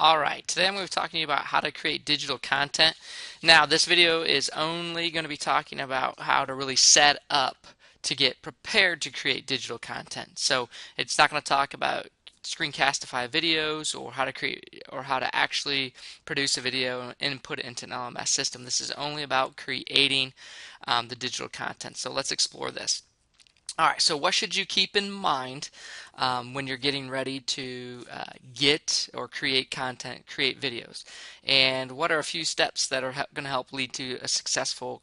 Alright, today I'm going to be talking to you about how to create digital content. Now, this video is only going to be talking about how to really set up to get prepared to create digital content. So it's not going to talk about screencastify videos or how to create or how to actually produce a video and put it into an LMS system. This is only about creating the digital content. So let's explore this. Alright, so what should you keep in mind when you're getting ready to get or create content, create videos? And what are a few steps that are going to help lead to a successful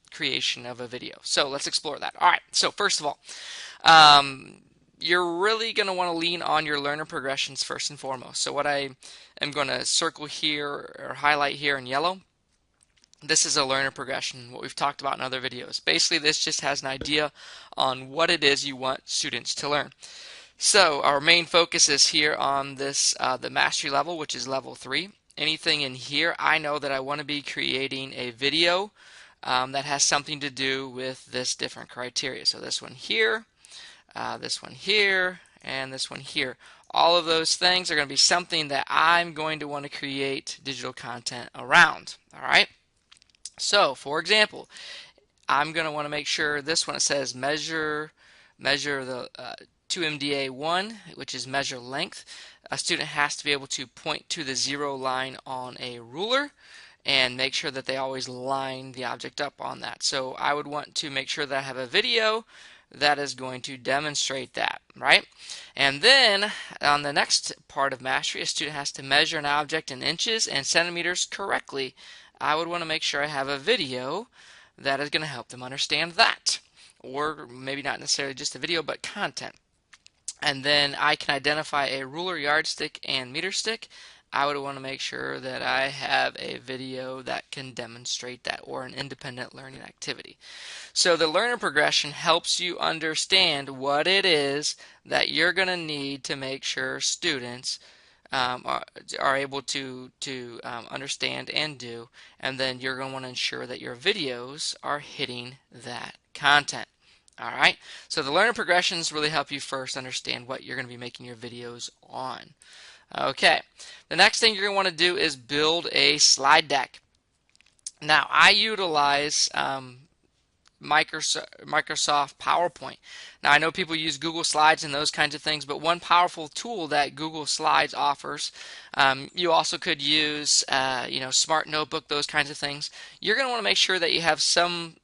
creation of a video? So let's explore that. Alright, so first of all, you're really going to want to lean on your learner progressions first and foremost. So what I am going to circle here or highlight here in yellow, this is a learner progression, what we've talked about in other videos. Basically, this just has an idea on what it is you want students to learn. So our main focus is here on this, the mastery level, which is level 3. Anything in here, I know that I want to be creating a video that has something to do with this different criteria. So this one here, and this one here. All of those things are going to be something that I'm going to want to create digital content around. All right. So, for example, I'm going to want to make sure this one, it says measure the 2MDA1, which is measure length. A student has to be able to point to the 0 line on a ruler and make sure that they always line the object up on that. So I would want to make sure that I have a video that is going to demonstrate that, right? And then on the next part of mastery, a student has to measure an object in inches and centimeters correctly. I would want to make sure I have a video that is going to help them understand that, or maybe not necessarily just a video, but content. And then I can identify a ruler, yardstick, and meter stick. I would want to make sure that I have a video that can demonstrate that, or an independent learning activity. So the learner progression helps you understand what it is that you're going to need to make sure students are able to understand and do, and then you're going to want to ensure that your videos are hitting that content. Alright, so the learner progressions really help you first understand what you're going to be making your videos on. Okay, the next thing you're going to want to do is build a slide deck. Now, I utilize Microsoft PowerPoint. Now, I know people use Google Slides and those kinds of things, but one powerful tool that Google Slides offers, you also could use, Smart Notebook, those kinds of things. You're going to want to make sure that you have some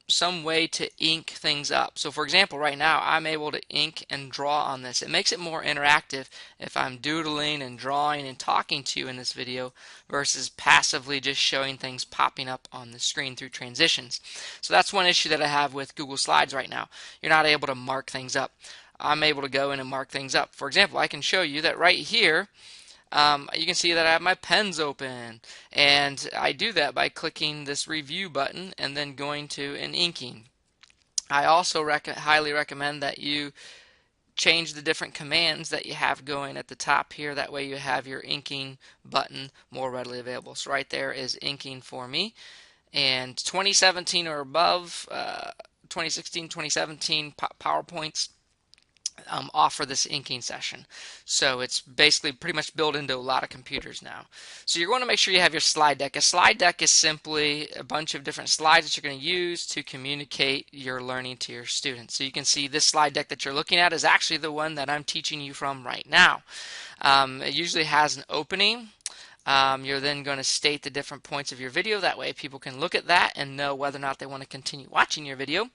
way to ink things up. So, for example, right now I'm able to ink and draw on this. It makes it more interactive if I'm doodling and drawing and talking to you in this video versus passively just showing things popping up on the screen through transitions. So that's one issue that I have with Google Slides right now. You're not able to mark things up. I'm able to go in and mark things up. For example, I can show you that right here, you can see that I have my pens open, and I do that by clicking this review button and then going to and inking. I also highly recommend that you change the different commands that you have going at the top here. That way you have your inking button more readily available. So right there is inking for me. And 2017 or above, 2016, 2017 PowerPoints offer this inking session. So it's basically pretty much built into a lot of computers now. So you're going to make sure you have your slide deck. A slide deck is simply a bunch of different slides that you're going to use to communicate your learning to your students. So you can see this slide deck that you're looking at is actually the one that I'm teaching you from right now. It usually has an opening. You're then going to state the different points of your video. That way people can look at that and know whether or not they want to continue watching your video.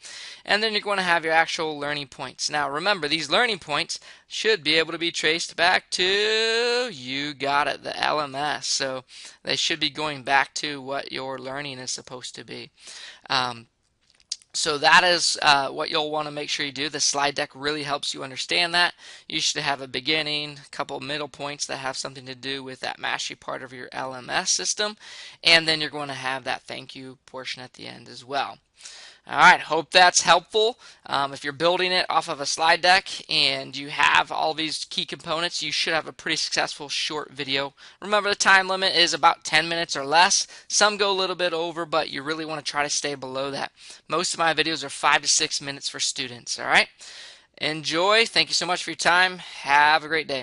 And then you're going to have your actual learning points. Now remember, these learning points should be able to be traced back to, you got it, the LMS. So they should be going back to what your learning is supposed to be. So that is what you'll want to make sure you do. The slide deck really helps you understand that. You should have a beginning, a couple of middle points that have something to do with that mastery part of your LMS system, and then you're going to have that thank you portion at the end as well. Alright, hope that's helpful. If you're building it off of a slide deck and you have all these key components, you should have a pretty successful short video. Remember, the time limit is about 10 minutes or less. Some go a little bit over, but you really want to try to stay below that. Most of my videos are 5 to 6 minutes for students. Alright, enjoy. Thank you so much for your time. Have a great day.